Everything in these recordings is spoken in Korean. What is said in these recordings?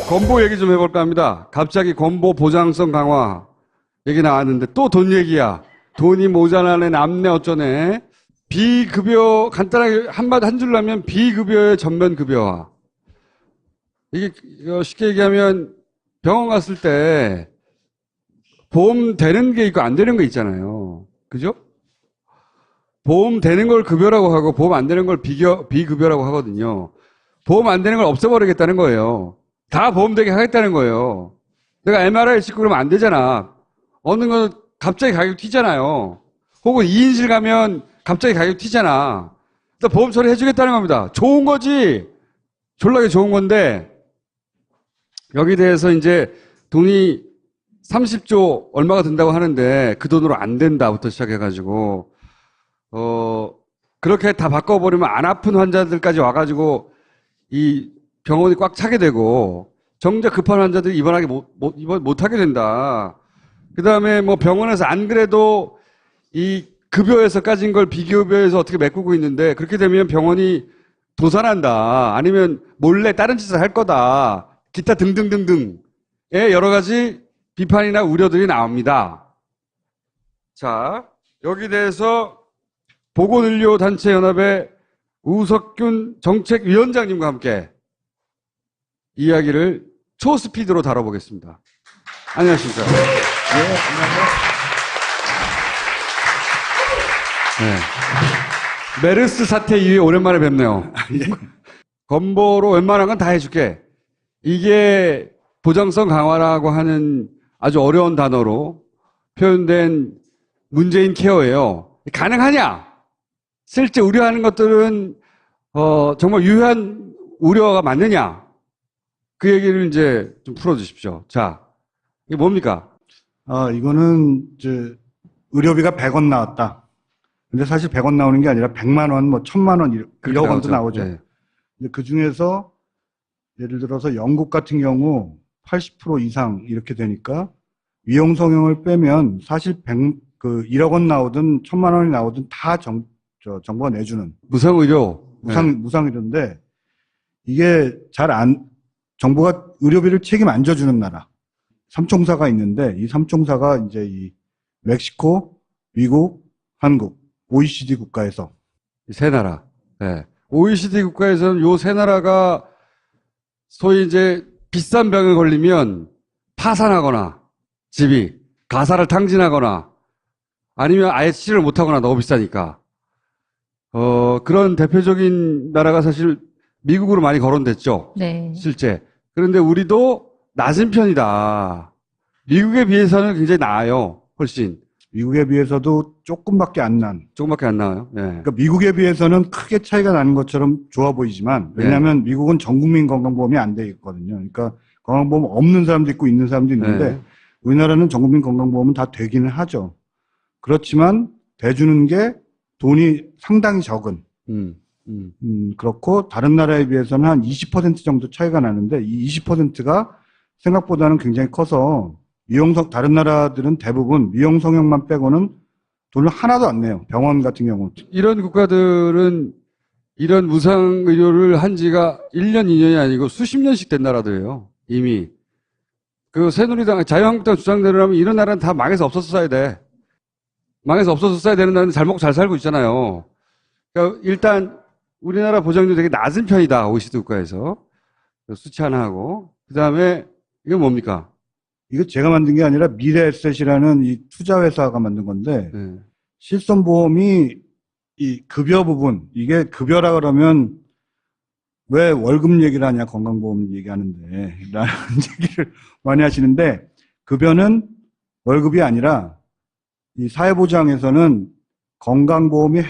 건보 얘기 좀 해볼까 합니다. 갑자기 건보 보장성 강화 얘기 나왔는데 또 돈 얘기야. 돈이 모자라네, 남네, 어쩌네. 비급여, 간단하게 한 줄로 하면 비급여의 전면 급여화. 이게 쉽게 얘기하면 병원 갔을 때 보험 되는 게 있고 안 되는 거 있잖아요. 그죠? 보험 되는 걸 급여라고 하고 보험 안 되는 걸 비급여라고 하거든요. 보험 안 되는 걸 없애버리겠다는 거예요. 다 보험 되게 하겠다는 거예요. 내가 MRI 찍고 그러면 안 되잖아. 어느 건 갑자기 가격 튀잖아요. 혹은 2인실 가면 갑자기 가격 튀잖아. 그래서 보험 처리 해주겠다는 겁니다. 좋은 거지. 졸라게 좋은 건데 여기 대해서 이제 돈이 30조 얼마가 든다고 하는데 그 돈으로 안 된다부터 시작해가지고 그렇게 다 바꿔버리면 안 아픈 환자들까지 와가지고 이 병원이 꽉 차게 되고 정작 급한 환자들이 입원하게 입원 못하게 된다. 그 다음에 뭐 병원에서 안 그래도 이 급여에서 까진 걸 비급여에서 어떻게 메꾸고 있는데 그렇게 되면 병원이 도산한다. 아니면 몰래 다른 짓을 할 거다. 기타 등등등등의 여러 가지 비판이나 우려들이 나옵니다. 자, 여기 대해서 보건의료단체연합의 우석균 정책위원장님과 함께 이야기를 초스피드로 다뤄보겠습니다. 안녕하십니까. 네, 안녕하세요. 네. 메르스 사태 이후에 오랜만에 뵙네요. 건보로 웬만한 건 다 해줄게. 이게 보장성 강화라고 하는 아주 어려운 단어로 표현된 문재인 케어예요. 가능하냐? 실제 우려하는 것들은 정말 유효한 우려가 맞느냐? 그 얘기를 이제 좀 풀어주십시오. 자, 이게 뭡니까? 이거는 의료비가 100원 나왔다. 근데 사실 100원 나오는 게 아니라 100만 원, 뭐 1000만 원, 1억 원도 나오죠. 네. 근데 그 중에서 예를 들어서 영국 같은 경우 80% 이상 이렇게 되니까 위험 성형을 빼면 사실 1억 원 나오든 1000만 원이 나오든 다 정부가 내주는 무상의료. 무상의료인데 이게 정부가 의료비를 책임 안 져주는 나라 3총사가 있는데 이 3총사가 이제 이 멕시코, 미국, 한국, OECD 국가에서 세 나라. 네. OECD 국가에서는 요 세 나라가 소위 이제 비싼 병에 걸리면 파산하거나 집이 가사를 탕진하거나 아니면 아예 치료를 못하거나 너무 비싸니까 그런 대표적인 나라가 사실 미국으로 많이 거론됐죠. 네. 실제. 그런데 우리도 낮은 편이다. 미국에 비해서는 굉장히 나아요. 훨씬. 미국에 비해서도 조금밖에 안 나와요. 네. 그러니까 미국에 비해서는 크게 차이가 나는 것처럼 좋아 보이지만 왜냐하면 미국은 전국민 건강보험이 안 돼 있거든요. 그러니까 건강보험 없는 사람도 있고 있는 사람도 있는데 네. 우리나라는 전국민 건강보험은 다 되기는 하죠. 그렇지만 대주는 게 돈이 상당히 적은 그렇고 다른 나라에 비해서는 한 20% 정도 차이가 나는데 이 20%가 생각보다는 굉장히 커서 다른 나라들은 대부분 미용 성형만 빼고는 돈을 하나도 안 내요. 병원 같은 경우. 이런 국가들은 이런 무상의료를 한 지가 1년, 2년이 아니고 수십 년씩 된 나라들이에요. 이미. 그 새누리당, 자유한국당 주장대로라면 이런 나라는 다 망해서 없었어야 돼. 망해서 없었어야 되는 나라는 잘 먹고 잘 살고 있잖아요. 그러니까 일단 우리나라 보장률이 되게 낮은 편이다. OECD 국가에서. 수치 하나 하고. 그 다음에 이건 뭡니까? 이거 제가 만든 게 아니라 미래에셋이라는 이 투자회사가 만든 건데 네. 실손보험이 이 급여 부분 이게 급여라 그러면 왜 월급 얘기를 하냐 건강보험 얘기하는데 라는 얘기를 많이 하시는데 급여는 월급이 아니라 이 사회보장에서는 건강보험이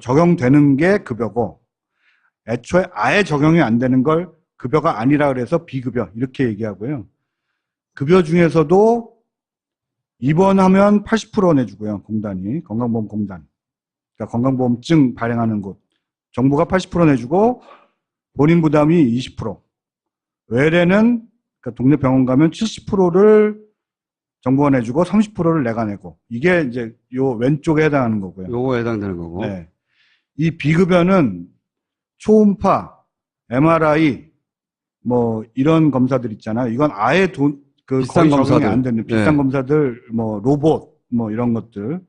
적용되는 게 급여고 애초에 아예 적용이 안 되는 걸 급여가 아니라 그래서 비급여 이렇게 얘기하고요. 급여 중에서도 입원하면 80% 내주고요. 공단이 건강보험공단. 그러니까 건강보험증 발행하는 곳. 정부가 80% 내주고 본인 부담이 20%. 외래는 그러니까 동네 병원 가면 70%를 정부가 내주고 30%를 내가 내고 이게 이제 요 왼쪽에 해당하는 거고요. 요거에 해당되는 거고. 네. 이 비급여는 초음파, MRI, 뭐 이런 검사들 있잖아요. 이건 아예 거의 비싼 적용이 검사들. 안 되는 비싼 네. 검사들, 뭐 로봇, 뭐 이런 것들,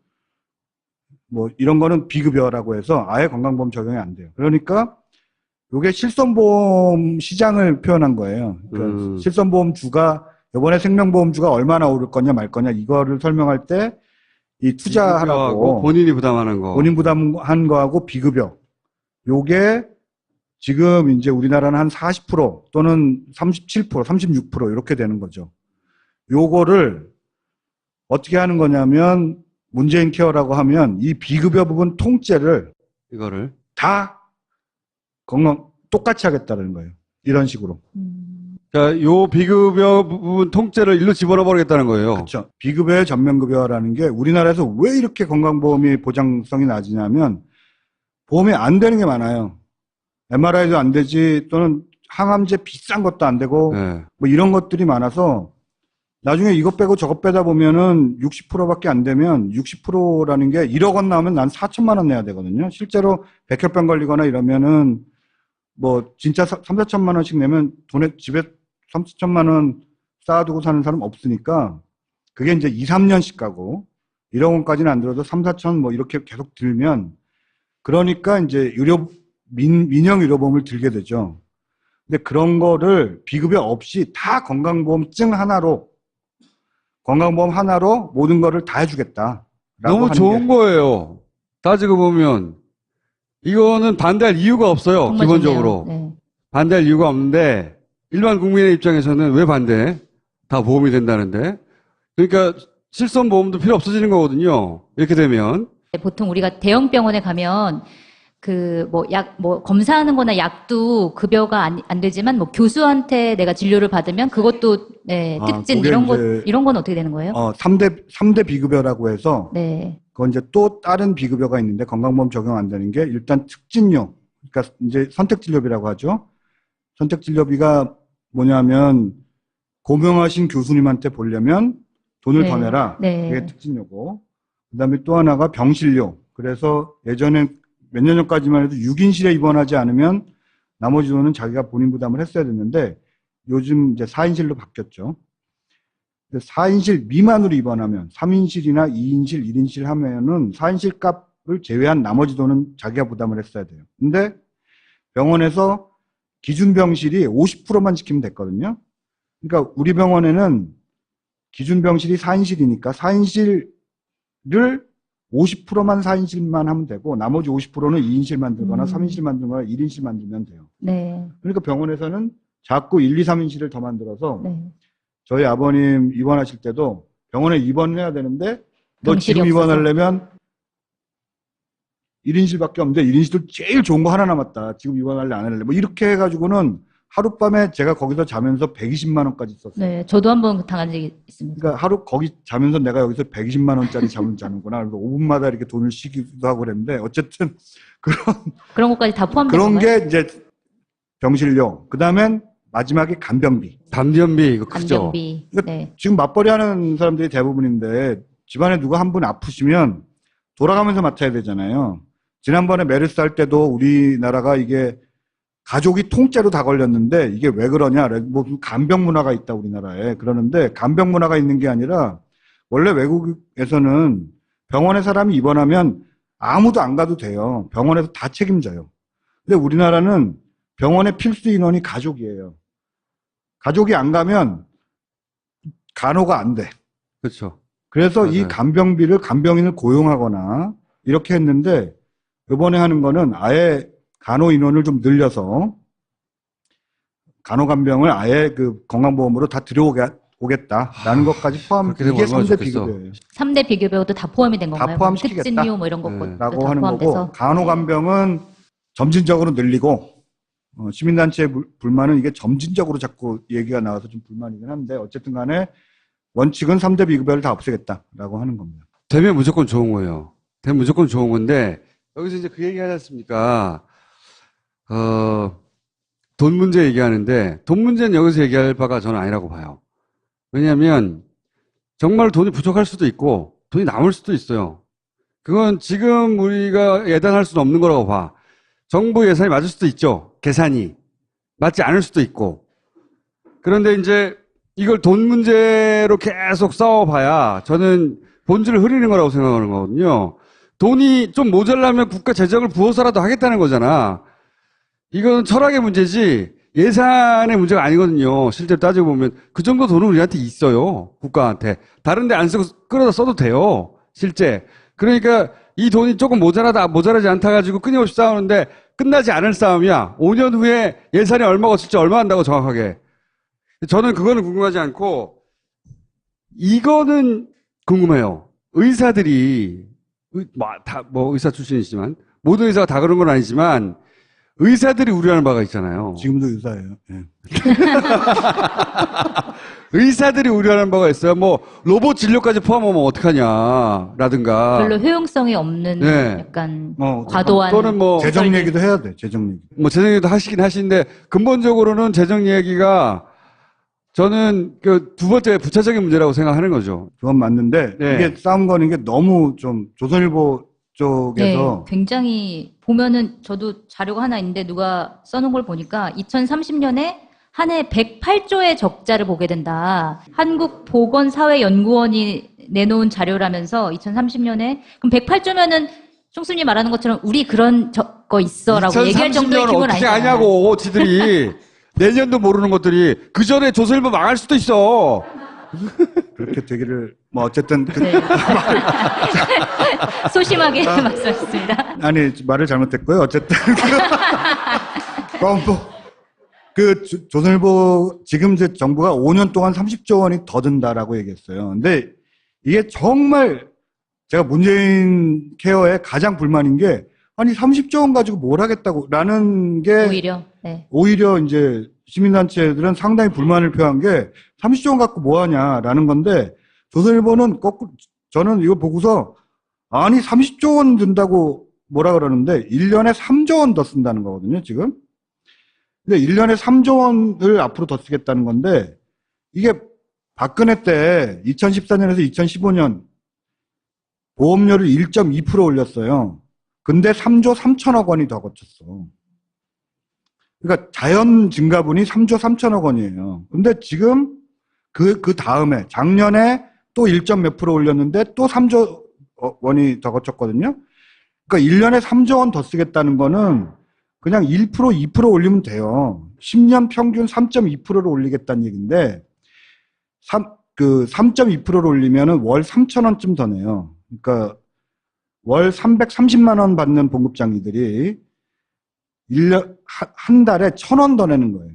뭐 이런 거는 비급여라고 해서 아예 건강보험 적용이 안 돼요. 그러니까 이게 실손보험 시장을 표현한 거예요. 그러니까 실손보험주가 이번에 생명보험주가 얼마나 오를 거냐 말 거냐 이거를 설명할 때 이 비급여하고 투자하라고 본인이 부담하는 거. 본인 부담한 거하고 비급여 요게 지금 이제 우리나라는 한 40% 또는 37%, 36% 이렇게 되는 거죠. 요거를 어떻게 하는 거냐면 문재인 케어라고 하면 이 비급여 부분 통째를 이거를. 다 똑같이 하겠다는 거예요. 이런 식으로. 그러니까 요 비급여 부분 통째를 일로 집어넣어 버리겠다는 거예요. 그렇죠. 비급여의 전면급여라는 게 우리나라에서 왜 이렇게 건강보험이 보장성이 낮으냐면 보험이 안 되는 게 많아요. MRI도 안 되지 또는 항암제 비싼 것도 안 되고 네. 뭐 이런 것들이 많아서 나중에 이것 빼고 저것 빼다 보면은 60%밖에 안 되면 60%라는 게 1억 원 나오면 난 4천만 원 내야 되거든요. 실제로 백혈병 걸리거나 이러면은 뭐 진짜 3, 4천만 원씩 내면 돈에 집에 3, 4천만 원 쌓아두고 사는 사람 없으니까 그게 이제 2, 3년씩 가고 1억 원까지는 안 들어도 3, 4천 뭐 이렇게 계속 들면 그러니까 이제 민영 의료보험을 들게 되죠. 근데 그런 거를 비급여 없이 다 건강보험증 하나로 건강보험 하나로 모든 거를 다 해주겠다. 너무 좋은 거예요. 따지고 보면 이거는 반대할 이유가 없어요. 정말 기본적으로. 좋네요. 네. 반대할 이유가 없는데 일반 국민의 입장에서는 왜 반대? 다 보험이 된다는데. 그러니까 실손보험도 필요 없어지는 거거든요. 이렇게 되면. 보통 우리가 대형 병원에 가면 검사하는 거나 약도 급여가 안 되지만 뭐 교수한테 내가 진료를 받으면 그것도 네, 특진 그게 이제 이런 건 어떻게 되는 거예요? 3대 비급여라고 해서 네. 그건 이제 또 다른 비급여가 있는데 건강보험 적용 안 되는 게 일단 특진료. 그러니까 이제 선택진료비라고 하죠. 선택진료비가 뭐냐면 고명하신 교수님한테 보려면 돈을 네. 더 내라. 네. 그게 특진료고. 그다음에 또 하나가 병실료. 그래서 예전에 몇 년 전까지만 해도 6인실에 입원하지 않으면 나머지 돈은 자기가 본인 부담을 했어야 됐는데 요즘 이제 4인실로 바뀌었죠. 4인실 미만으로 입원하면 3인실이나 2인실, 1인실 하면은 4인실 값을 제외한 나머지 돈은 자기가 부담을 했어야 돼요. 근데 병원에서 기준 병실이 50%만 지키면 됐거든요. 그러니까 우리 병원에는 기준 병실이 4인실이니까 4인실을 50%만 4인실만 하면 되고 나머지 50%는 2인실 만들거나 3인실 만들거나 1인실 만들면 돼요. 네. 그러니까 병원에서는 자꾸 1, 2, 3인실을 더 만들어서 네. 저희 아버님 입원하실 때도 병원에 입원을 해야 되는데 너 병실이 지금 없어서. 입원하려면 1인실밖에 없는데 1인실도 제일 좋은 거 하나 남았다. 지금 입원할래 안 할래. 뭐 이렇게 해가지고는 하룻밤에 제가 거기서 자면서 120만 원까지 썼어요. 네. 저도 한번 당한 적이 있습니다. 그러니까 하루 거기 자면서 내가 여기서 120만 원짜리 잠을 자는구나. 그래서 5분마다 이렇게 돈을 쉬기도 하고 그랬는데 어쨌든 그런 것까지 다 포함된 그런 건가요? 게 이제 병실료. 그다음엔 마지막에 간병비. 간변비 이거 크죠. 간병비. 그러니까 네. 지금 맞벌이 하는 사람들이 대부분인데 집안에 누가 한 분 아프시면 돌아가면서 맡아야 되잖아요. 지난번에 메르스 할 때도 우리나라가 이게 가족이 통째로 다 걸렸는데 이게 왜 그러냐? 뭐 간병 문화가 있다 우리나라에. 그러는데 간병 문화가 있는 게 아니라 원래 외국에서는 병원에 사람이 입원하면 아무도 안 가도 돼요. 병원에서 다 책임져요. 근데 우리나라는 병원의 필수 인원이 가족이에요. 가족이 안 가면 간호가 안 돼. 그렇죠. 그래서 맞아요. 이 간병인을 고용하거나 이렇게 했는데 이번에 하는 거는 아예 간호 인원을 좀 늘려서 간호 간병을 아예 그 건강보험으로 다 들여오겠다라는 것까지 포함. 그렇게 되면 이게 얼마나 3대 좋겠어. 비급여예요. 3대 비급여도 다 포함이 된 건가요? 포함시키겠다. 특진료 뭐 이런 네. 것도 라고 다 하는 포함돼서. 거고 간호 간병은 점진적으로 늘리고 시민단체의 불만은 이게 점진적으로 자꾸 얘기가 나와서 좀 불만이긴 한데 어쨌든 간에 원칙은 3대 비급여를 다 없애겠다라고 하는 겁니다. 되면 무조건 좋은 거예요. 되면 무조건 좋은 건데 여기서 이제 그 얘기 하지 않습니까? 돈 문제 얘기하는데 돈 문제는 여기서 얘기할 바가 저는 아니라고 봐요. 왜냐하면 정말 돈이 부족할 수도 있고 돈이 남을 수도 있어요. 그건 지금 우리가 예단할 수는 없는 거라고 봐. 정부 예산이 맞을 수도 있죠. 계산이. 맞지 않을 수도 있고. 그런데 이제 이걸 돈 문제로 계속 싸워봐야 저는 본질을 흐리는 거라고 생각하는 거거든요. 돈이 좀 모자라면 국가 재정을 부어서라도 하겠다는 거잖아. 이건 철학의 문제지 예산의 문제가 아니거든요. 실제로 따지고 보면 그 정도 돈은 우리한테 있어요. 국가한테. 다른 데 안 쓰고 끌어다 써도 돼요. 실제. 그러니까 이 돈이 조금 모자라지 않다 가지고 끊임없이 싸우는데 끝나지 않을 싸움이야. 5년 후에 예산이 얼마가 쓸지 얼마 한다고 정확하게. 저는 그거는 궁금하지 않고 이거는 궁금해요. 의사들이 뭐 의사 출신이지만 모든 의사가 다 그런 건 아니지만 의사들이 우려하는 바가 있잖아요. 지금도 의사예요. 예. 의사들이 우려하는 바가 있어요. 뭐 로봇 진료까지 포함하면 어떡하냐라든가. 별로 효용성이 없는 네. 약간 뭐 과도한 또는 뭐 재정 얘기도 해야 돼. 재정 얘기. 뭐 재정 얘기도 하시긴 하시는데 근본적으로는 재정 얘기가 저는 그 두 번째 부차적인 문제라고 생각하는 거죠. 그건 맞는데 네. 이게 싸움 거는 게 너무 좀 조선일보 쪽에서 굉장히 보면은 저도 자료가 하나 있는데 누가 써놓은 걸 보니까 2030년에 한 해 108조의 적자를 보게 된다. 한국보건사회연구원이 내놓은 자료라면서 2030년에 그럼 108조면은 총수님 말하는 것처럼 우리 그런 거 있어라고 얘기할 정도의 2030년 규모는 어떻게 아니잖아요. 아냐고 지들이 내년도 모르는 것들이 그 전에 조선일보 망할 수도 있어. 그렇게 되기를 뭐 어쨌든 네. 소심하게 말씀하셨습니다. 아니 말을 잘못했고요. 어쨌든 조선일보 지금 이제 정부가 5년 동안 30조 원이 더 든다라고 얘기했어요. 근데 이게 정말 제가 문재인 케어에 가장 불만인 게 아니 30조 원 가지고 뭘 하겠다고라는 게 오히려 이제 시민단체들은 상당히 불만을 표한 게 30조 원 갖고 뭐 하냐라는 건데 조선일보는 거꾸로 저는 이거 보고서 아니 30조 원 든다고 뭐라 그러는데 1년에 3조 원 더 쓴다는 거거든요, 지금. 근데 1년에 3조 원을 앞으로 더 쓰겠다는 건데 이게 박근혜 때 2014년에서 2015년 보험료를 1.2% 올렸어요. 근데 3조 3천억 원이 더 거쳤어. 그러니까 자연 증가분이 3조 3천억 원이에요. 근데 지금 그 다음에 작년에 또 1점 몇 프로 올렸는데 또 3조 원이 더 거쳤거든요. 그러니까 1년에 3조 원 더 쓰겠다는 거는 그냥 1%, 2% 올리면 돼요. 10년 평균 3.2%를 올리겠다는 얘기인데 3.2%를 올리면은 월 3천 원쯤 더 내요. 그러니까 월 330만 원 받는 봉급장이들이 한 달에 1,000원 더 내는 거예요.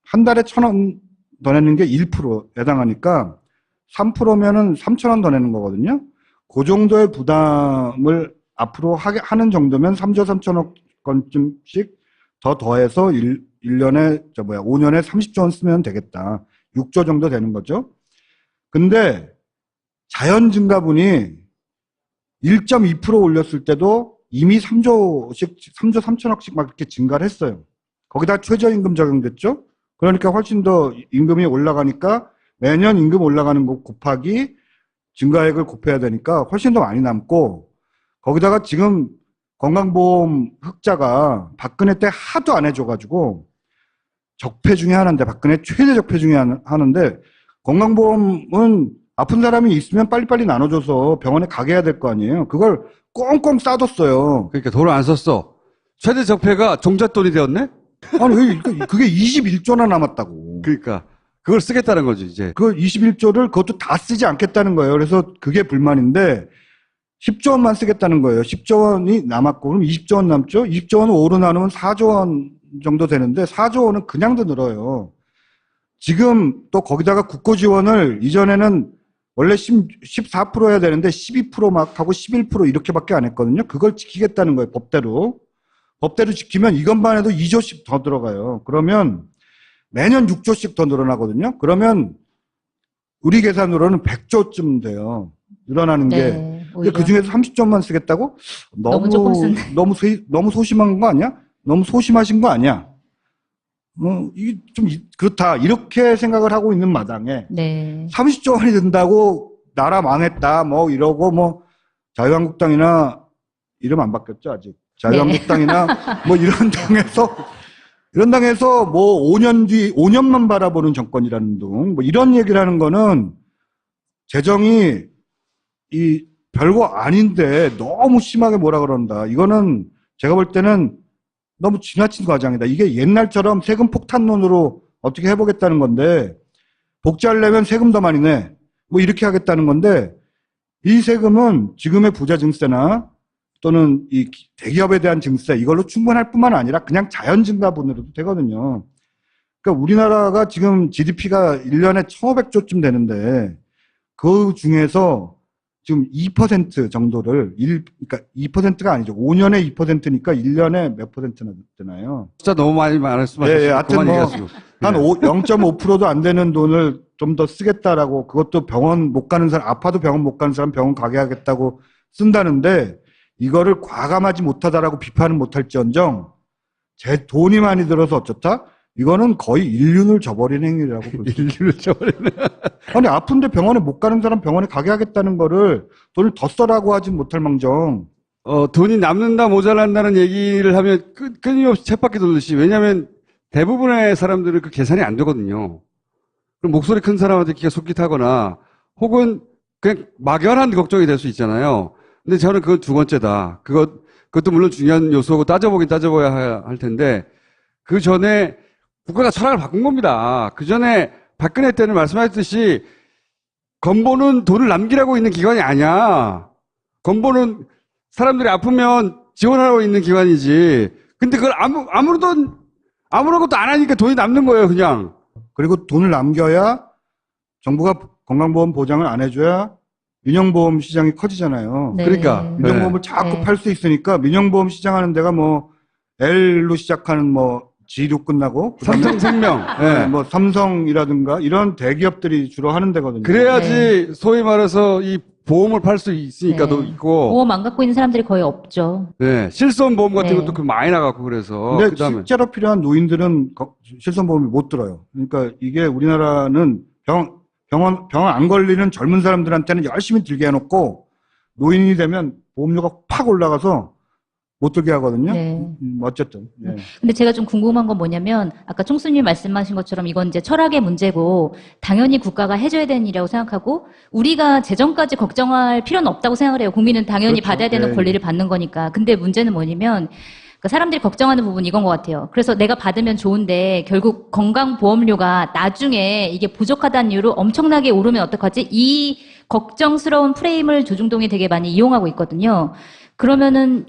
한 달에 1,000원 더 내는 게 1%에 해당하니까 3%면은 3,000원 더 내는 거거든요. 그 정도의 부담을 앞으로 하는 정도면 3조 3천억 원쯤씩 더 더해서 5년에 30조 원 쓰면 되겠다. 6조 정도 되는 거죠. 근데 자연 증가분이 1.2% 올렸을 때도 이미 3조 3천억씩 막 이렇게 증가를 했어요. 거기다 최저임금 적용됐죠? 그러니까 훨씬 더 임금이 올라가니까 매년 임금 올라가는 거 곱하기 증가액을 곱해야 되니까 훨씬 더 많이 남고 거기다가 지금 건강보험 흑자가 박근혜 때 하도 안 해줘가지고 적폐 중에 하나인데 박근혜 최대 적폐 중에 하나인데 건강보험은 아픈 사람이 있으면 빨리빨리 나눠줘서 병원에 가게 해야 될 거 아니에요. 그걸 꽁꽁 싸뒀어요. 그러니까 돈을 안 썼어. 최대 적폐가 종잣돈이 되었네? 아니 그게 21조나 남았다고. 그러니까 그걸 쓰겠다는 거지 이제. 그 21조를 그것도 다 쓰지 않겠다는 거예요. 그래서 그게 불만인데 10조 원만 쓰겠다는 거예요. 10조 원이 남았고 그럼 20조 원 남죠? 20조 원을 5로 나누면 4조 원 정도 되는데 4조 원은 그냥도 늘어요. 지금 또 거기다가 국고 지원을 이전에는 원래 14% 해야 되는데 12% 막 하고 11% 이렇게밖에 안 했거든요. 그걸 지키겠다는 거예요. 법대로. 법대로 지키면 이것만 해도 2조씩 더 들어가요. 그러면 매년 6조씩 더 늘어나거든요. 그러면 우리 계산으로는 100조쯤 돼요. 늘어나는 게. 근데 그 중에서 30조만 쓰겠다고? 너무 조금 쓴다. 너무 소심한 거 아니야? 너무 소심하신 거 아니야? 이게 좀 그렇다. 이렇게 생각을 하고 있는 마당에 30조 원이 든다고 나라 망했다. 뭐 이러고 뭐 자유한국당이나 이름 안 바뀌었죠 아직. 자유한국당이나 뭐 이런 당에서 이런 당에서 뭐 5년 뒤, 5년만 바라보는 정권이라는 둥, 뭐 이런 얘기를 하는 거는 재정이 이 별거 아닌데 너무 심하게 뭐라 그런다. 이거는 제가 볼 때는 너무 지나친 과장이다. 이게 옛날처럼 세금 폭탄론으로 어떻게 해보겠다는 건데, 복지하려면 세금 더 많이 내. 뭐 이렇게 하겠다는 건데, 이 세금은 지금의 부자 증세나 또는 이 대기업에 대한 증세, 이걸로 충분할 뿐만 아니라 그냥 자연 증가분으로도 되거든요. 그러니까 우리나라가 지금 GDP가 1년에 1,500조쯤 되는데, 그 중에서 지금 2% 정도를, 그러니까 2%가 아니죠. 5년에 2%니까 1년에 몇 퍼센트나 되나요? 진짜 너무 많이 말씀하셨어요. 예, 하여튼 그만 뭐, 얘기하시고. 한 0.5%도 안 되는 돈을 좀 더 쓰겠다라고, 그것도 병원 못 가는 사람, 아파도 병원 못 가는 사람 병원 가게 하겠다고 쓴다는데, 이거를 과감하지 못하다라고 비판은 못할지언정, 제 돈이 많이 들어서 어쩌다? 이거는 거의 인륜을 저버리는 행위라고 볼 수 있어요. 인류를 저버리네. 아니, 아픈데 병원에 못 가는 사람 병원에 가게 하겠다는 거를 돈을 더 써라고 하진 못할 망정. 돈이 남는다, 모자란다는 얘기를 하면 끊임없이 쳇바퀴 돌듯이. 왜냐하면 대부분의 사람들은 그 계산이 안 되거든요. 그럼 목소리 큰 사람한테 기가 솔깃하거나 혹은 그냥 막연한 걱정이 될 수 있잖아요. 근데 저는 그건 두 번째다. 그것도 물론 중요한 요소고 따져보긴 따져봐야 할 텐데 그 전에 국가가 철학을 바꾼 겁니다. 그 전에 박근혜 때는 말씀하셨듯이 건보는 돈을 남기라고 있는 기관이 아니야. 건보는 사람들이 아프면 지원하고 있는 기관이지. 근데 그걸 아무런 것도 안 하니까 돈이 남는 거예요, 그냥. 그리고 돈을 남겨야 정부가 건강보험 보장을 안 해줘야 민영보험 시장이 커지잖아요. 네. 그러니까. 민영보험을 자꾸 네. 팔 수 있으니까 민영보험 시장하는 데가 뭐 L로 시작하는 뭐 G로 끝나고 그다음에 삼성생명. 예. 뭐 삼성이라든가 이런 대기업들이 주로 하는 데거든요. 그래야지 소위 말해서 이 보험을 팔 수 있으니까도 네. 있고, 보험 안 갖고 있는 사람들이 거의 없죠. 네, 실손보험 같은 네. 것도 그 많이 나가고 그래서. 근데 그다음에 실제로 필요한 노인들은 실손보험을 못 들어요. 그러니까 이게 우리나라는 병원 안 걸리는 젊은 사람들한테는 열심히 들게 해놓고 노인이 되면 보험료가 팍 올라가서 못 들게 하거든요. 네. 어쨌든. 예. 근데 제가 좀 궁금한 건 뭐냐면 아까 총수님 말씀하신 것처럼 이건 이제 철학의 문제고 당연히 국가가 해줘야 되는 일이라고 생각하고 우리가 재정까지 걱정할 필요는 없다고 생각을 해요. 국민은 당연히 그렇죠. 받아야 되는 네. 권리를 받는 거니까. 근데 문제는 뭐냐면 그러니까 사람들이 걱정하는 부분이 이건 것 같아요. 그래서 내가 받으면 좋은데 결국 건강보험료가 나중에 이게 부족하다는 이유로 엄청나게 오르면 어떡하지? 이 걱정스러운 프레임을 조중동이 되게 많이 이용하고 있거든요. 그러면은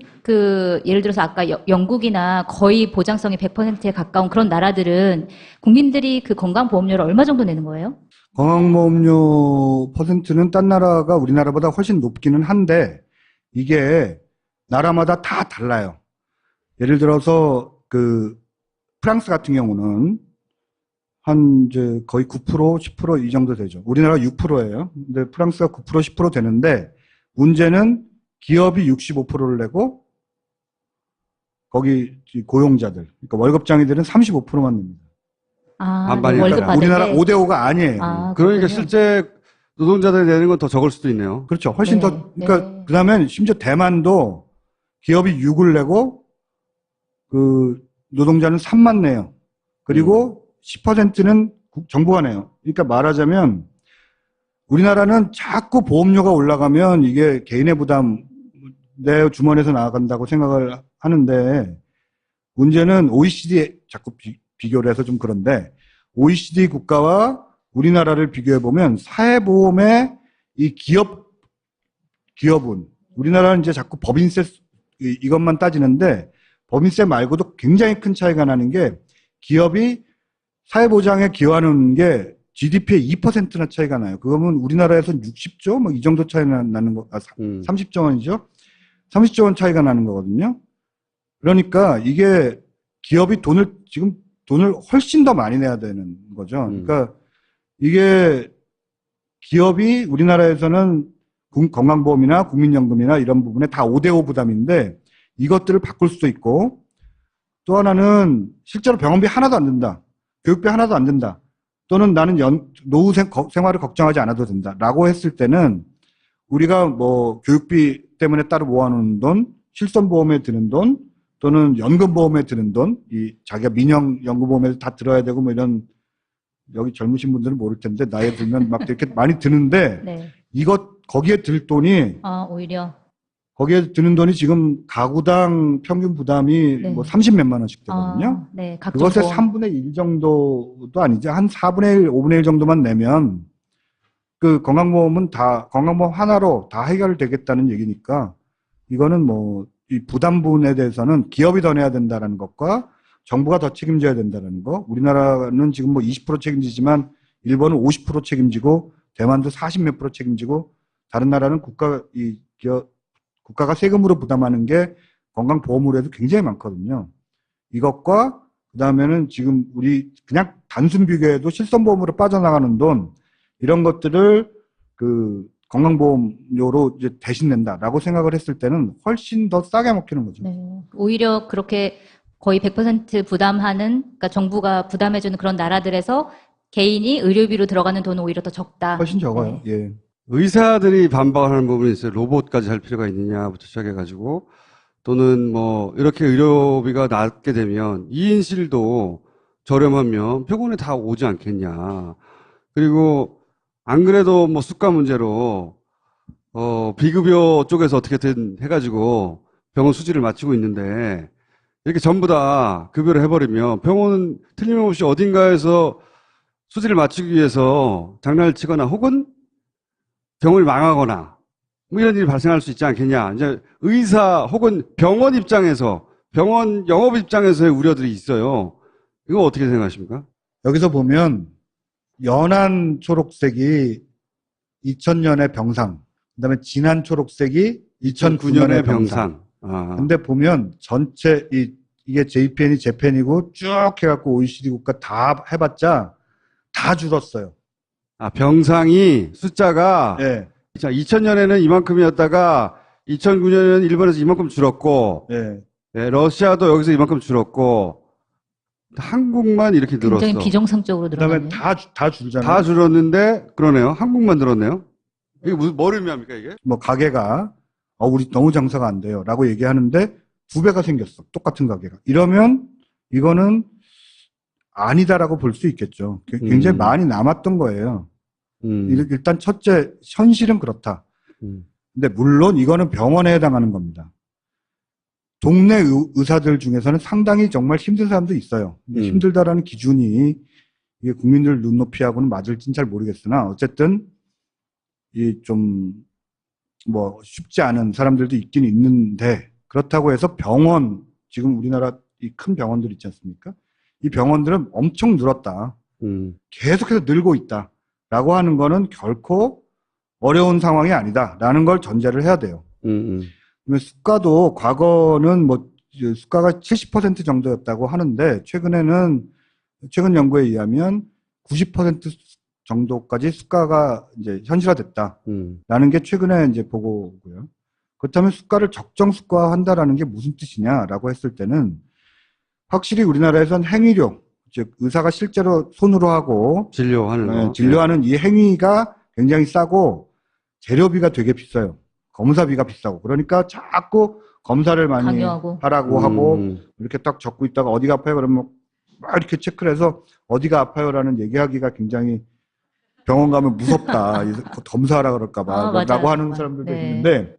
예를 들어서 아까 영국이나 거의 보장성이 100%에 가까운 그런 나라들은 국민들이 그 건강보험료를 얼마 정도 내는 거예요? 건강보험료 퍼센트는 딴 나라가 우리나라보다 훨씬 높기는 한데 이게 나라마다 다 달라요. 예를 들어서 프랑스 같은 경우는 이제 거의 9%, 10% 이 정도 되죠. 우리나라가 6%예요. 근데 프랑스가 9%, 10% 되는데 문제는 기업이 65%를 내고 거기 고용자들, 그러니까 월급장이들은 35%만 냅니다. 반반이니까. 월급 받을 우리나라 때? 5대5가 아니에요. 아, 그러니까 그렇군요. 실제 노동자들이 내는 건 더 적을 수도 있네요. 그렇죠. 훨씬 네, 더, 그러니까 네. 그다음에 심지어 대만도 기업이 6을 내고 노동자는 3만 내요. 그리고 10%는 정부가 내요. 그러니까 말하자면 우리나라는 자꾸 보험료가 올라가면 이게 개인의 부담, 내 주머니에서 나간다고 생각을 하는데 문제는 OECD 자꾸 비교를 해서 좀 그런데 OECD 국가와 우리나라를 비교해 보면 사회보험의 이 기업은 우리나라는 이제 자꾸 법인세 이것만 따지는데 법인세 말고도 굉장히 큰 차이가 나는 게 기업이 사회보장에 기여하는 게 GDP의 2%나 차이가 나요. 그거면 우리나라에서는 60조 뭐 이 정도 차이 나는 거, 30조 원이죠. 30조 원 차이가 나는 거거든요. 그러니까 이게 기업이 지금 돈을 훨씬 더 많이 내야 되는 거죠. 그러니까 이게 기업이 우리나라에서는 건강보험이나 국민연금이나 이런 부분에 다 5대5 부담인데 이것들을 바꿀 수도 있고 또 하나는 실제로 병원비 하나도 안 든다. 교육비 하나도 안 든다. 또는 나는 노후 생활을 걱정하지 않아도 된다. 라고 했을 때는 우리가 뭐 교육비 때문에 따로 모아놓은 돈, 실손보험에 드는 돈, 또는 연금보험에 드는 돈, 이 자기가 민영 연금보험에 다 들어야 되고 뭐 이런, 여기 젊으신 분들은 모를 텐데 나이 들면 막 이렇게 많이 드는데 네. 거기에 들 돈이, 오히려. 거기에 드는 돈이 지금 가구당 평균 부담이 네. 뭐 30몇만 원씩 되거든요. 네. 각종 그것의 보험. 3분의 1 정도도 아니지. 한 4분의 1, 5분의 1 정도만 내면 그 건강보험은 다, 건강보험 하나로 다 해결되겠다는 얘기니까 이거는 뭐, 이 부담분에 대해서는 기업이 더 내야 된다는 것과 정부가 더 책임져야 된다는 거. 우리나라는 지금 뭐 20% 책임지지만 일본은 50% 책임지고 대만도 40몇 프로 책임지고 다른 나라는 국가가 세금으로 부담하는 게 건강보험으로 해도 굉장히 많거든요. 이것과 그다음에는 지금 우리 그냥 단순 비교해도 실손보험으로 빠져나가는 돈 이런 것들을 그 건강보험료로 이제 대신 낸다라고 생각을 했을 때는 훨씬 더 싸게 먹히는 거죠. 네. 오히려 그렇게 거의 100% 부담하는, 그러니까 정부가 부담해주는 그런 나라들에서 개인이 의료비로 들어가는 돈은 오히려 더 적다. 훨씬 적어요. 네. 예. 의사들이 반박하는 부분이 있어요. 로봇까지 할 필요가 있느냐부터 시작해가지고 또는 뭐 이렇게 의료비가 낮게 되면 이인실도 저렴하면 병원에 다 오지 않겠냐. 그리고 안 그래도 뭐 수가 문제로 비급여 쪽에서 어떻게든 해가지고 병원 수지를 맞추고 있는데 이렇게 전부 다 급여를 해버리면 병원은 틀림없이 어딘가에서 수지를 맞추기 위해서 장난을 치거나 혹은 병을 망하거나 뭐 이런 일이 발생할 수 있지 않겠냐. 이제 의사 혹은 병원 입장에서, 병원 영업 입장에서의 우려들이 있어요. 이거 어떻게 생각하십니까? 여기서 보면 연한 초록색이 2000년의 병상, 그다음에 진한 초록색이 2009년의 병상. 근데 보면 전체 이게 JPN이 재팬이고 쭉 해갖고 OECD 국가 다 해봤자 다 줄었어요. 병상이 숫자가 예, 2000년에는 이만큼이었다가 2009년에는 일본에서 이만큼 줄었고 예. 러시아도 여기서 이만큼 줄었고 한국만 이렇게 늘었어. 굉장히 비정상적으로 그다음에 늘어나네요. 다 줄잖아요. 다 줄었는데 그러네요. 한국만 늘었네요. 이게 무슨 뭘 의미합니까 이게? 뭐 가게가 우리 너무 장사가 안 돼요라고 얘기하는데 2배가 생겼어. 똑같은 가게가. 이러면 이거는 아니다라고 볼 수 있겠죠. 굉장히 많이 남았던 거예요. 일단 첫째 현실은 그렇다. 근데 물론 이거는 병원에 해당하는 겁니다. 동네 의사들 중에서는 상당히 정말 힘든 사람도 있어요. 힘들다라는 기준이 이게 국민들 눈높이하고는 맞을진 잘 모르겠으나 어쨌든 이 좀 뭐 쉽지 않은 사람들도 있긴 있는데 그렇다고 해서 병원 지금 우리나라 이 큰 병원들 있지 않습니까? 이 병원들은 엄청 늘었다. 계속해서 늘고 있다라고 하는 거는 결코 어려운 상황이 아니다라는 걸 전제를 해야 돼요. 수가도 과거는 뭐 수가가 70% 정도였다고 하는데 최근 연구에 의하면 90% 정도까지 수가가 이제 현실화됐다라는 게 최근에 이제 보고고요. 그렇다면 수가를 적정 수가화한다라는 게 무슨 뜻이냐라고 했을 때는 확실히 우리나라에선 행위료, 즉 의사가 실제로 손으로 하고 진료하는 거. 진료하는 이 행위가 굉장히 싸고 재료비가 되게 비싸요. 검사비가 비싸고 그러니까 자꾸 검사를 많이 강요하고. 하라고 하고 이렇게 딱 적고 있다가 어디가 아파요 그러면 막 이렇게 체크를 해서 어디가 아파요라는 얘기하기가 굉장히 병원 가면 무섭다. 검사하라 그럴까봐 라고 하는 사람들도 네. 있는데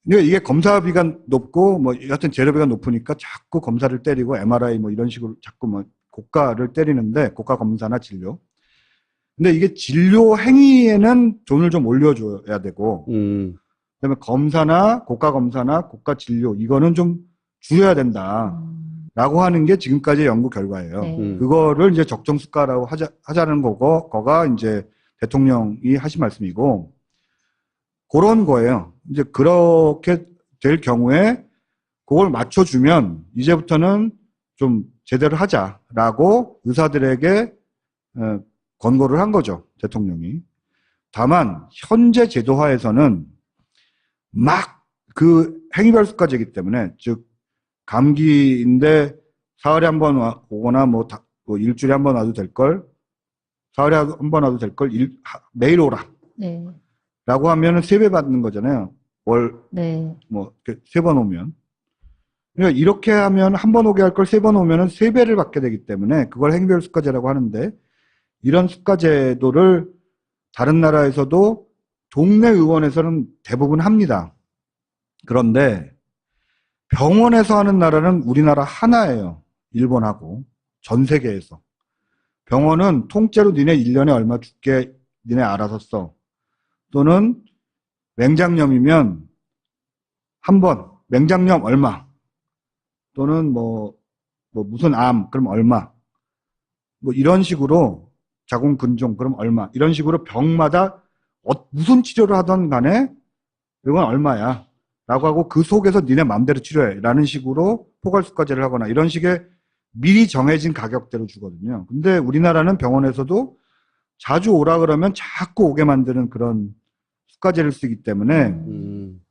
이게 검사비가 높고 뭐 여하튼 재료비가 높으니까 자꾸 검사를 때리고 MRI 뭐 이런 식으로 자꾸 뭐 고가를 때리는데 고가 검사나 진료. 근데 이게 진료 행위에는 돈을 좀 올려줘야 되고 그다음에 검사나 고가 진료 이거는 좀 줄여야 된다라고 하는 게 지금까지의 연구 결과예요. 네. 그거를 이제 적정 수가라고 하자는 거가 이제 대통령이 하신 말씀이고 그런 거예요. 이제 그렇게 될 경우에 그걸 맞춰주면 이제부터는 좀 제대로 하자라고 의사들에게 권고를 한 거죠. 대통령이. 다만 현재 제도화에서는 막 그 행위별 수가제이기 때문에 즉 감기인데 사흘에 한 번 오거나 뭐 일주일에 한 번 와도 될 걸 사흘에 한 번 와도 될 걸 매일 오라. 네. 라고 하면은 3배 받는 거잖아요. 월 네. 뭐 3번 오면. 그러니까 이렇게 하면 한 번 오게 할 걸 세 번 오면은 세 배를 받게 되기 때문에 그걸 행별 수가제라고 하는데, 이런 수가제도를 다른 나라에서도 동네 의원에서는 대부분 합니다. 그런데 병원에서 하는 나라는 우리나라 하나예요. 일본하고. 전 세계에서. 병원은 통째로 니네 1년에 얼마 줄게 니네 알아서 써. 또는 맹장염이면 한 번, 맹장염 얼마. 또는 무슨 암, 그럼 얼마. 뭐 이런 식으로 자궁근종, 그럼 얼마. 이런 식으로 병마다 무슨 치료를 하던 간에 이건 얼마야. 라고 하고 그 속에서 니네 마음대로 치료해. 라는 식으로 포괄수가제를 하거나 이런 식의 미리 정해진 가격대로 주거든요. 근데 우리나라는 병원에서도 자주 오라 그러면 자꾸 오게 만드는 그런 수가제를 쓰기 때문에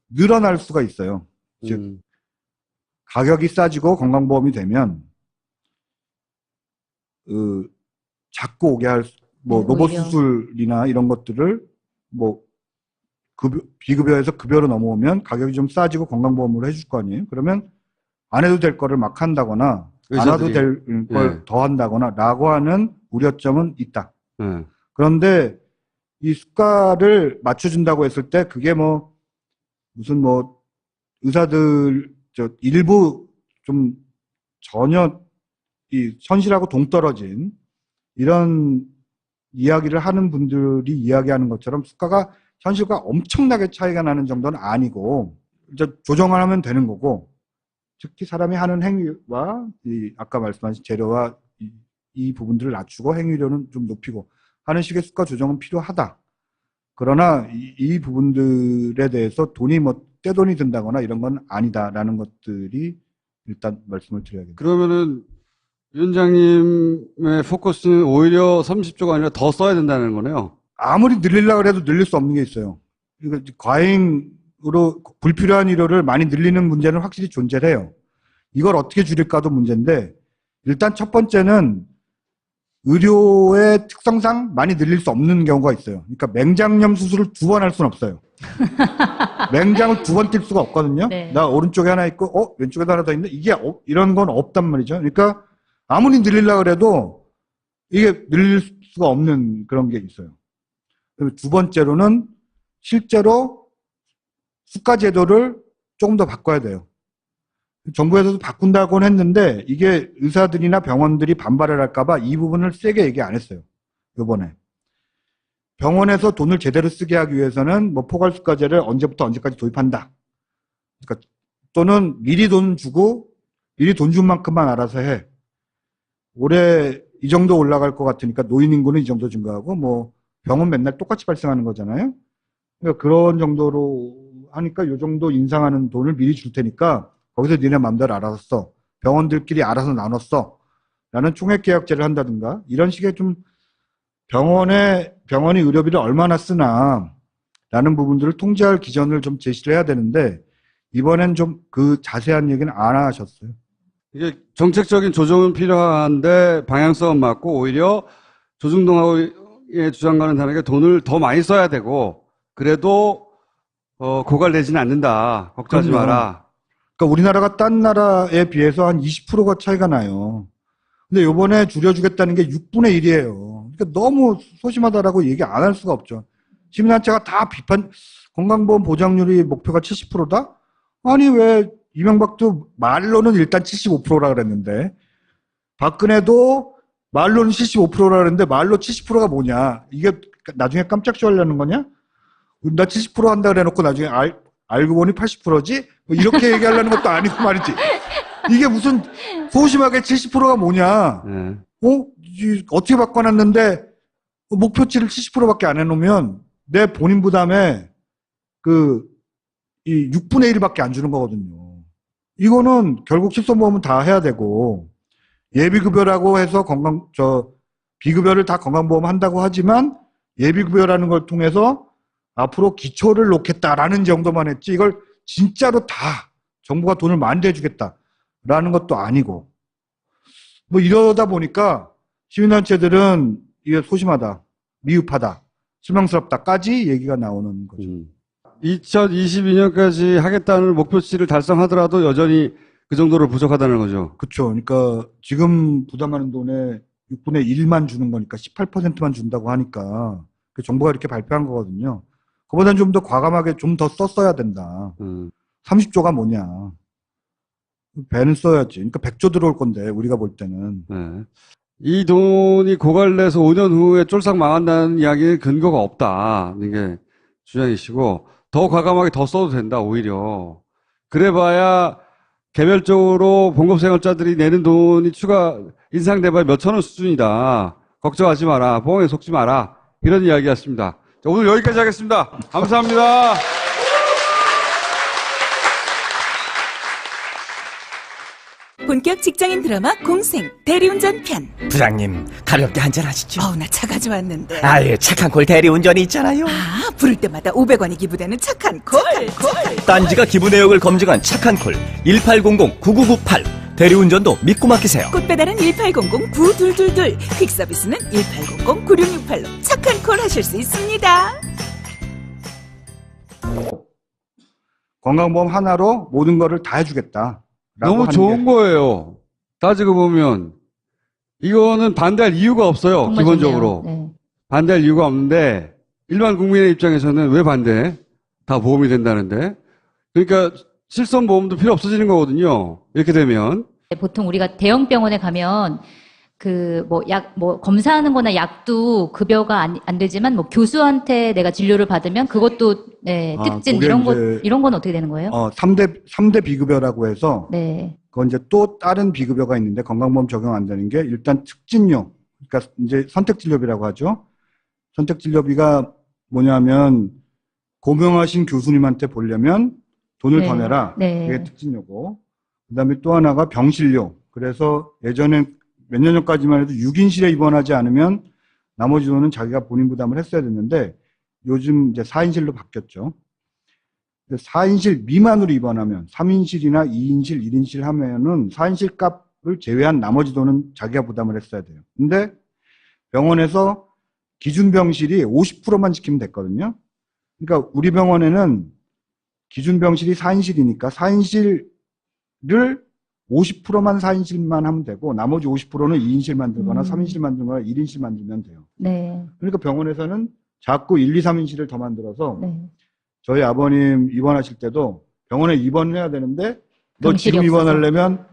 늘어날 수가 있어요. 즉, 가격이 싸지고 건강보험이 되면, 자꾸 오게 할, 로봇 오히려. 수술이나 이런 것들을, 비급여에서 급여로 넘어오면 가격이 좀 싸지고 건강보험으로 해줄 거 아니에요? 그러면 안 해도 될 거를 막 한다거나, 안 해도 의사들이. 될 걸 더 한다거나, 라고 하는 우려점은 있다. 예. 그런데 이 수가를 맞춰준다고 했을 때 그게 무슨 의사들 일부 좀 전혀 이 현실하고 동떨어진 이런 이야기를 하는 분들이 이야기하는 것처럼 수가가 현실과 엄청나게 차이가 나는 정도는 아니고 이제 조정을 하면 되는 거고, 특히 사람이 하는 행위와 아까 말씀하신 재료와 이 부분들을 낮추고 행위료는 좀 높이고 하는 식의 수가 조정은 필요하다. 그러나 이 부분들에 대해서 돈이 떼돈이 든다거나 이런 건 아니다라는 것들이 일단 말씀을 드려야겠네요. 그러면은 위원장님의 포커스는 오히려 30조가 아니라 더 써야 된다는 거네요. 아무리 늘리려고 해도 늘릴 수 없는 게 있어요. 그러니까 과잉으로 불필요한 의료를 많이 늘리는 문제는 확실히 존재해요. 이걸 어떻게 줄일까도 문제인데, 일단 첫 번째는 의료의 특성상 많이 늘릴 수 없는 경우가 있어요. 그러니까 맹장염 수술을 2번 할 수는 없어요. 맹장을 2번 뛸 수가 없거든요. 네. 나 오른쪽에 하나 있고, 왼쪽에도 하나 더 있는데, 이게 이런 건 없단 말이죠. 그러니까 아무리 늘리려고 해도 이게 늘릴 수가 없는 그런 게 있어요. 그리고 두 번째로는 실제로 수가 제도를 조금 더 바꿔야 돼요. 정부에서도 바꾼다고는 했는데 이게 의사들이나 병원들이 반발을 할까봐 이 부분을 세게 얘기 안 했어요. 이번에. 병원에서 돈을 제대로 쓰게 하기 위해서는 포괄수가제를 언제부터 언제까지 도입한다. 그러니까 또는 미리 돈 주고 미리 돈 준 만큼만 알아서 해. 올해 이 정도 올라갈 것 같으니까 노인 인구는 이 정도 증가하고 병원 맨날 똑같이 발생하는 거잖아요. 그러니까 그런 정도로 하니까 이 정도 인상하는 돈을 미리 줄 테니까 거기서 니네 마음대로 알아서 써. 병원들끼리 알아서 나눴어. 라는 총액계약제를 한다든가 이런 식의 좀 병원이 의료비를 얼마나 쓰나 라는 부분들을 통제할 기준을 좀 제시를 해야 되는데 이번엔 좀 그 자세한 얘기는 안 하셨어요. 이게 정책적인 조정은 필요한데 방향성은 맞고 오히려 조중동의 주장과는 다르게 돈을 더 많이 써야 되고 그래도 고갈되지는 않는다. 걱정하지 그럼요. 마라. 그러니까 우리나라가 딴 나라에 비해서 한 20%가 차이가 나요. 근데 요번에 줄여주겠다는 게 6분의 1이에요. 그러니까 너무 소심하다라고 얘기 안 할 수가 없죠. 시민단체가 다 건강보험 보장률이 목표가 70%다? 아니, 왜 이명박도 말로는 일단 75%라 그랬는데, 박근혜도 말로는 75%라 그랬는데, 말로 70%가 뭐냐? 이게 나중에 깜짝 놀라는 거냐? 나 70% 한다 그래놓고 나중에 알고 보니 80%지? 이렇게 얘기하려는 것도 아니고 말이지. 이게 무슨 소심하게 70%가 뭐냐? 네. 어떻게 바꿔놨는데 목표치를 70%밖에 안 해놓으면 내 본인 부담에 이 6분의 1밖에 안 주는 거거든요. 이거는 결국 실손보험은 다 해야 되고 예비급여라고 해서 비급여를 다 건강보험 한다고 하지만 예비급여라는 걸 통해서 앞으로 기초를 놓겠다라는 정도만 했지 이걸 진짜로 다 정부가 돈을 많이 대주겠다라는 것도 아니고 이러다 보니까 시민단체들은 이게 소심하다, 미흡하다, 실망스럽다까지 얘기가 나오는 거죠. 2022년까지 하겠다는 목표치를 달성하더라도 여전히 그 정도로 부족하다는 거죠. 그쵸. 그러니까 지금 부담하는 돈의 6분의 1만 주는 거니까 18%만 준다고 하니까 그 정부가 이렇게 발표한 거거든요. 그보다는 좀 더 과감하게 좀 더 썼어야 된다. 30조가 뭐냐. 배는 써야지. 그러니까 100조 들어올 건데 우리가 볼 때는. 네. 이 돈이 고갈돼서 5년 후에 쫄싹 망한다는 이야기는 근거가 없다. 이게 주장이시고, 더 과감하게 더 써도 된다, 오히려. 그래봐야 개별적으로 봉급생활자들이 내는 돈이 추가 인상돼봐야 몇천 원 수준이다. 걱정하지 마라. 보험에 속지 마라. 이런 이야기였습니다. 자, 오늘 여기까지 하겠습니다. 감사합니다. 본격 직장인 드라마 공생 대리운전 편. 부장님, 가볍게 한잔 하시죠. 나 차 가져왔는데. 아예 착한 콜 대리운전이 있잖아요. 부를 때마다 500원이 기부되는 착한 콜. 딴지가 기부 내역을 검증한 착한 콜 1800-9998. 대리운전도 믿고 맡기세요. 꽃배달은 1800-9222. 퀵서비스는 1800-9668로 착한 콜 하실 수 있습니다. 건강보험 하나로 모든 거를 다 해주겠다. 너무 좋은 거예요. 따지고 보면. 이거는 반대할 이유가 없어요. 정말 기본적으로. 좋네요. 네. 반대할 이유가 없는데, 일반 국민의 입장에서는 왜 반대? 다 보험이 된다는데. 그러니까 실손보험도 필요 없어지는 거거든요. 이렇게 되면. 보통 우리가 대형 병원에 가면 검사하는 거나 약도 급여가 안 되지만 교수한테 내가 진료를 받으면 그것도 네, 특진 그게 이제 이런 건 어떻게 되는 거예요? 3대 비급여라고 해서 네. 그건 이제 또 다른 비급여가 있는데 건강보험 적용 안 되는 게 일단 특진료. 그러니까 이제 선택진료비라고 하죠. 선택진료비가 뭐냐면 고명하신 교수님한테 보려면 돈을 네. 더 내라. 네. 그게 특진료고. 그다음에 또 하나가 병실료. 그래서 예전엔 몇 년 전까지만 해도 6인실에 입원하지 않으면 나머지 돈은 자기가 본인 부담을 했어야 됐는데 요즘 이제 4인실로 바뀌었죠. 4인실 미만으로 입원하면 3인실이나 2인실, 1인실 하면은 4인실 값을 제외한 나머지 돈은 자기가 부담을 했어야 돼요. 근데 병원에서 기준 병실이 50%만 지키면 됐거든요. 그러니까 우리 병원에는 기준 병실이 4인실이니까 4인실을 50%만 4인실만 하면 되고 나머지 50%는 2인실 만들거나 3인실 만들거나 1인실 만들면 돼요. 네. 그러니까 병원에서는 자꾸 1, 2, 3인실을 더 만들어서 네. 저희 아버님 입원하실 때도 병원에 입원을 해야 되는데 너 병실이 지금 없어서. 입원하려면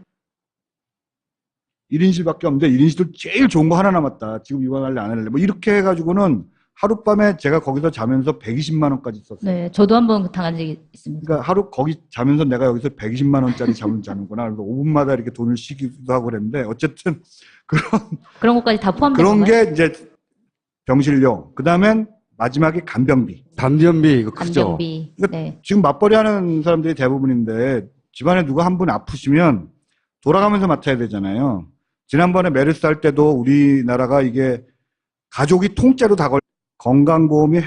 1인실밖에 없는데 1인실도 제일 좋은 거 하나 남았다. 지금 입원할래 안 할래. 뭐 이렇게 해가지고는 하룻밤에 제가 거기서 자면서 120만 원까지 썼어요. 네. 저도 한번 당한 적이 있습니다. 그러니까 하루 거기 자면서 내가 여기서 120만 원짜리 잠을 자는구나. 그래서 5분마다 이렇게 돈을 쉬기도 하고 그랬는데 어쨌든 그런 것까지 다 포함된 그런 건가요? 게 이제 병실료. 그다음엔 마지막에 간병비. 간변비, 이거 크죠. 간병비. 그러니까 네. 지금 맞벌이 하는 사람들이 대부분인데 집안에 누가 한 분 아프시면 돌아가면서 맡아야 되잖아요. 지난번에 메르스 할 때도 우리나라가 이게 가족이 통째로 다 건강보험이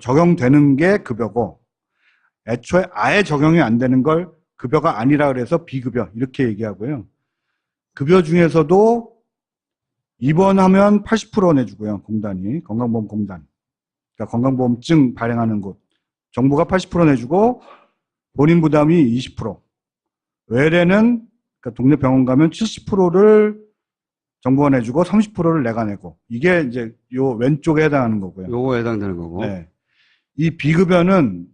적용되는 게 급여고 애초에 아예 적용이 안 되는 걸 급여가 아니라 그래서 비급여 이렇게 얘기하고요. 급여 중에서도 입원하면 80% 내주고요. 공단이 건강보험공단. 그러니까 건강보험증 발행하는 곳. 정부가 80% 내주고 본인 부담이 20%. 외래는 그러니까 동네 병원 가면 70%를 정부가 내주고 30%를 내가 내고 이게 이제 요 왼쪽에 해당하는 거고요. 요거에 해당되는 거고. 네. 이 비급여는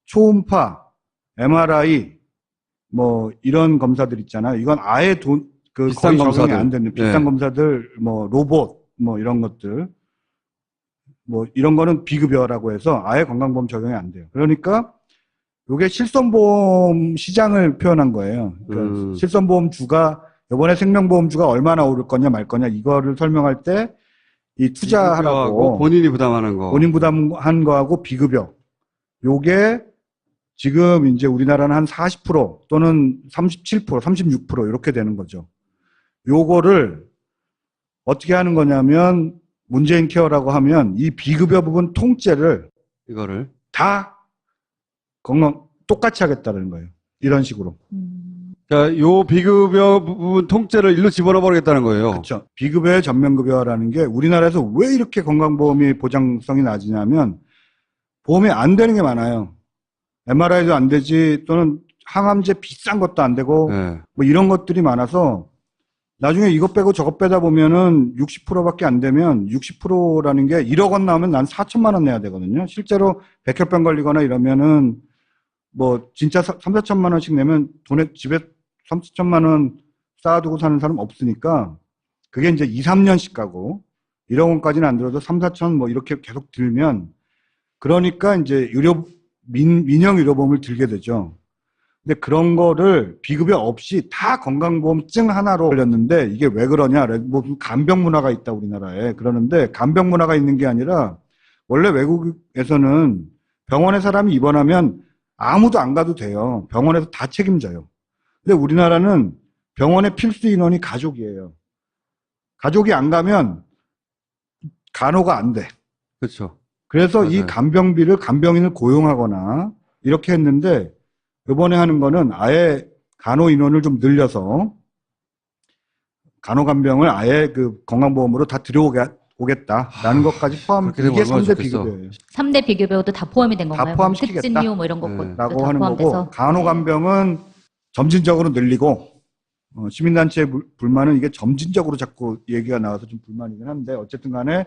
초음파, MRI 뭐 이런 검사들 있잖아요. 이건 아예 비싼 거의 적용이 검사들. 안 되는 비싼 네. 검사들 뭐 로봇 뭐 이런 것들 뭐 이런 거는 비급여라고 해서 아예 건강보험 적용이 안 돼요. 그러니까 요게 실손보험 시장을 표현한 거예요. 그러니까 실손보험주가 이번에 생명보험주가 얼마나 오를 거냐 말 거냐 이거를 설명할 때 이 투자하라고 본인이 부담하는 거. 본인 부담한 거하고 비급여 요게 지금 이제 우리나라는 한 40% 또는 37%, 36% 이렇게 되는 거죠. 요거를 어떻게 하는 거냐면 문재인 케어라고 하면 이 비급여 부분 통째를 이거를. 다 똑같이 하겠다는 거예요. 이런 식으로. 그러니까 요 비급여 부분 통째를 일로 집어넣어 버리겠다는 거예요. 그렇죠. 비급여의 전면급여라는 게 우리나라에서 왜 이렇게 건강보험이 보장성이 낮으냐면 보험이 안 되는 게 많아요. MRI도 안 되지 또는 항암제 비싼 것도 안 되고 예. 뭐 이런 것들이 많아서 나중에 이것 빼고 저것 빼다 보면은 60%밖에 안 되면 60%라는 게 1억 원 나오면 난 4천만 원 내야 되거든요. 실제로 백혈병 걸리거나 이러면은 뭐 진짜 3, 4천만 원씩 내면 돈에 집에 3, 4천만 원 쌓아두고 사는 사람 없으니까 그게 이제 2, 3년씩 가고 1억 원까지는 안 들어도 3, 4천 뭐 이렇게 계속 들면 그러니까 이제 민영 의료보험을 들게 되죠. 근데 그런 거를 비급여 없이 다 건강보험증 하나로 걸렸는데 이게 왜 그러냐? 무슨 간병 문화가 있다 우리나라에. 그러는데 간병 문화가 있는 게 아니라 원래 외국에서는 병원에 사람이 입원하면 아무도 안 가도 돼요. 병원에서 다 책임져요. 근데 우리나라는 병원의 필수 인원이 가족이에요. 가족이 안 가면 간호가 안 돼. 그렇죠. 그래서 맞아요. 이 간병비를 간병인을 고용하거나 이렇게 했는데 이번에 하는 거는 아예 간호 인원을 좀 늘려서 간호 간병을 아예 그 건강보험으로 다 들여오겠다라는 것까지 포함, 그렇게 되면 이게 얼마나 3대 좋겠어. 비급여예요. 3대 비급여도 다 포함이 된 건가요? 포함시키겠다. 특진료 뭐 이런 거 네. 라고 다 하는 포함돼서. 거고 간호 간병은 점진적으로 늘리고 시민단체의 불만은 이게 점진적으로 자꾸 얘기가 나와서 좀 불만이긴 한데 어쨌든 간에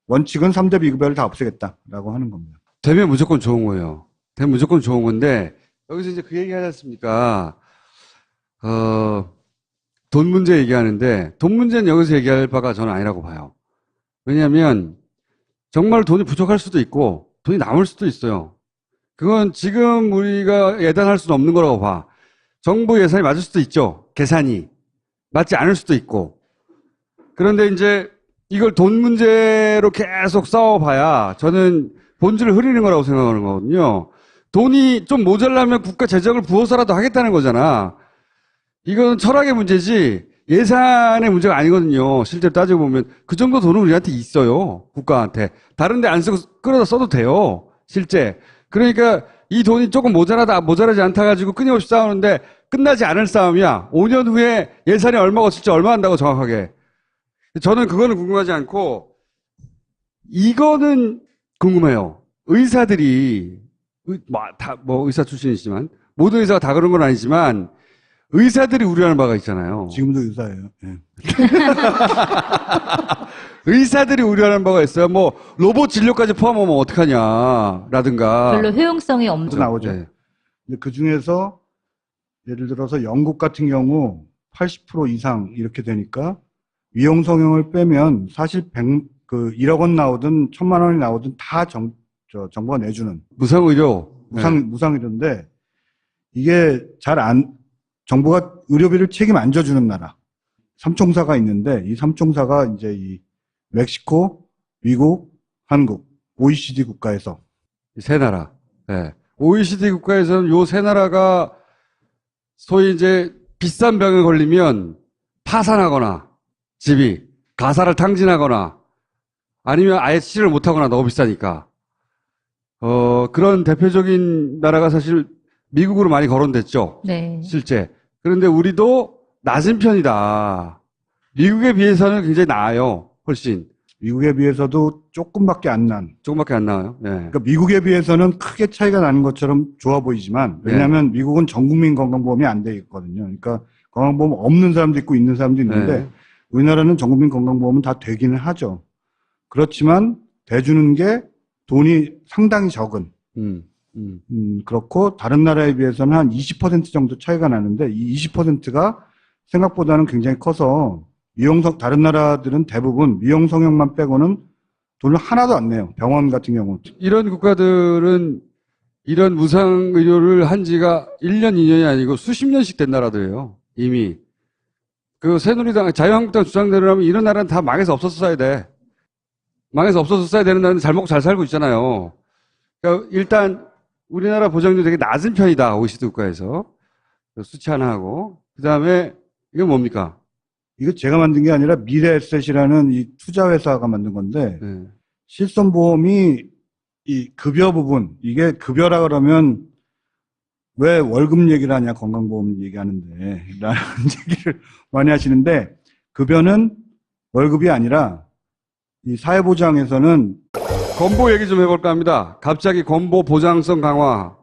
원칙은 3대 비급여를 다 없애겠다라고 하는 겁니다. 되면 무조건 좋은 거예요. 되면 무조건 좋은 건데 여기서 이제 그 얘기 하지 않습니까? 돈 문제 얘기하는데 돈 문제는 여기서 얘기할 바가 저는 아니라고 봐요. 왜냐하면 정말 돈이 부족할 수도 있고 돈이 남을 수도 있어요. 그건 지금 우리가 예단할 수는 없는 거라고 봐. 정부 예산이 맞을 수도 있죠. 계산이. 맞지 않을 수도 있고. 그런데 이제 이걸 돈 문제로 계속 싸워봐야 저는 본질을 흐리는 거라고 생각하는 거거든요. 돈이 좀 모자라면 국가 재정을 부어서라도 하겠다는 거잖아. 이건 철학의 문제지 예산의 문제가 아니거든요. 실제로 따지고 보면 그 정도 돈은 우리한테 있어요. 국가한테. 다른 데 안 쓰고 끌어다 써도 돼요. 실제. 그러니까 이 돈이 조금 모자라다 모자라지 않다 가지고 끊임없이 싸우는데 끝나지 않을 싸움이야. 5년 후에 예산이 얼마가 없을지 얼마 한다고 정확하게. 저는 그거는 궁금하지 않고 이거는 궁금해요. 의사들이 뭐 의사 출신이지만 모든 의사가 다 그런 건 아니지만 의사들이 우려하는 바가 있잖아요. 지금도 의사예요. 예. 의사들이 우려하는 바가 있어요. 뭐 로봇 진료까지 포함하면 어떡하냐라든가. 별로 효용성이 없는. 또 나오죠. 네. 근데 그 중에서 예를 들어서 영국 같은 경우 80% 이상 이렇게 되니까 위험 성형을 빼면 사실 1억 원 나오든 1,000만 원이 나오든 다 정부가 내주는 무상의료. 무상의료인데 이게 정부가 의료비를 책임 안 져주는 나라 3총사가 있는데 이 3총사가 이제 이 멕시코, 미국, 한국, OECD 국가에서 세 나라. 네. OECD 국가에서는 요 세 나라가 소위 이제 비싼 병에 걸리면 파산하거나 집이 가사를 탕진하거나 아니면 아예 치료를 못하거나 너무 비싸니까. 그런 대표적인 나라가 사실 미국으로 많이 거론됐죠. 네. 실제. 그런데 우리도 낮은 편이다. 미국에 비해서는 굉장히 나아요. 훨씬. 미국에 비해서도 조금밖에 안 난. 조금밖에 안 나와요. 네. 그러니까 미국에 비해서는 크게 차이가 나는 것처럼 좋아 보이지만 왜냐하면 미국은 전국민 건강보험이 안 돼 있거든요. 그러니까 건강보험 없는 사람도 있고 있는 사람도 있는데 네. 우리나라는 전국민 건강보험은 다 되기는 하죠. 그렇지만 대주는 게 돈이 상당히 적은. 그렇고 다른 나라에 비해서는 한 20% 정도 차이가 나는데 이 20%가 생각보다는 굉장히 커서 다른 나라들은 대부분 미용 성형만 빼고는 돈을 하나도 안 내요. 병원 같은 경우. 이런 국가들은 이런 무상의료를 한 지가 1년, 2년이 아니고 수십 년씩 된 나라들이에요. 이미. 그 새누리당, 자유한국당 주장대로 하면 이런 나라는 다 망해서 없었어야 돼. 망해서 없었어야 되는 나라는 잘 먹고 잘 살고 있잖아요. 그러니까 일단 우리나라 보장률이 되게 낮은 편이다. OECD 국가에서. 수치 하나 하고. 그 다음에 이건 뭡니까? 이거 제가 만든 게 아니라 미래에셋이라는 이 투자회사가 만든 건데 네. 실손보험이 이 급여 부분 이게 급여라 그러면 왜 월급 얘기를 하냐 건강보험 얘기하는데 라는 얘기를 많이 하시는데 급여는 월급이 아니라 이 사회보장에서는 건보 얘기 좀 해볼까 합니다. 갑자기 건보 보장성 강화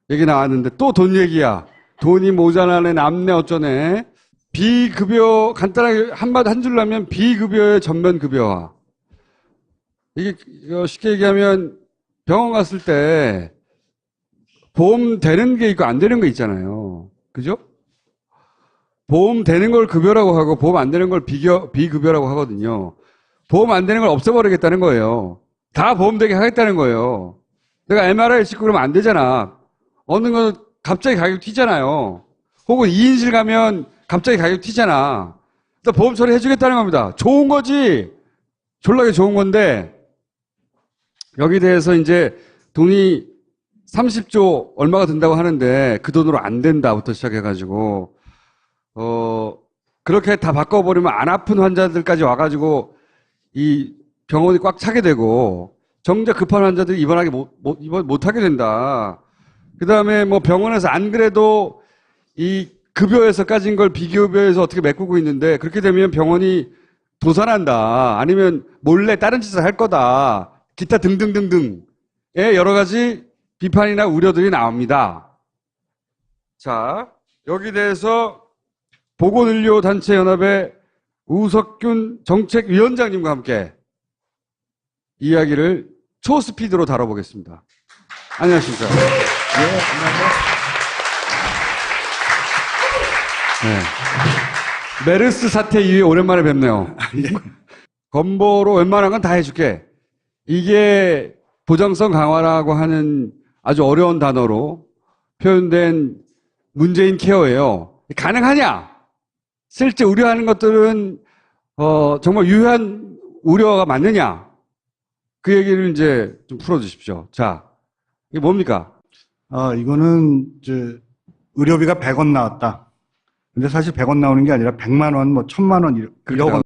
얘기 나왔는데 또 돈 얘기야. 돈이 모자라네, 남네, 어쩌네. 비급여, 간단하게 한 줄로 하면 비급여의 전면 급여화. 이게 쉽게 얘기하면 병원 갔을 때 보험 되는 게 있고 안 되는 게 있잖아요. 그죠? 보험 되는 걸 급여라고 하고 보험 안 되는 걸 비급여라고 하거든요. 보험 안 되는 걸 없애버리겠다는 거예요. 다 보험 되게 하겠다는 거예요. 내가 MRI 찍고 그러면 안 되잖아. 어느 건 갑자기 가격 튀잖아요. 혹은 2인실 가면 갑자기 가격 튀잖아. 일단 보험 처리 해주겠다는 겁니다. 좋은 거지. 졸라게 좋은 건데 여기 대해서 이제 돈이 30조 얼마가 든다고 하는데 그 돈으로 안 된다부터 시작해가지고 그렇게 다 바꿔버리면 안 아픈 환자들까지 와가지고 이 병원이 꽉 차게 되고 정작 급한 환자들이 입원 못하게 된다. 그 다음에 뭐 병원에서 안 그래도 이 급여에서 까진 걸 비급여에서 어떻게 메꾸고 있는데 그렇게 되면 병원이 도산한다. 아니면 몰래 다른 짓을 할 거다. 기타 등등등등의 여러 가지 비판이나 우려들이 나옵니다. 자, 여기 대해서 보건의료단체연합의 우석균 정책위원장님과 함께 이야기를 초스피드로 다뤄보겠습니다. 안녕하십니까. 네. 메르스 사태 이후에 오랜만에 뵙네요. 건보로 웬만한 건 다 해줄게. 이게 보장성 강화라고 하는 아주 어려운 단어로 표현된 문재인 케어예요. 가능하냐? 실제 우려하는 것들은 정말 유효한 우려가 맞느냐? 그 얘기를 이제 좀 풀어주십시오. 자, 이게 뭡니까? 이거는 의료비가 100원 나왔다. 근데 사실 100원 나오는 게 아니라 100만 원, 뭐 1000만 원, 1억 원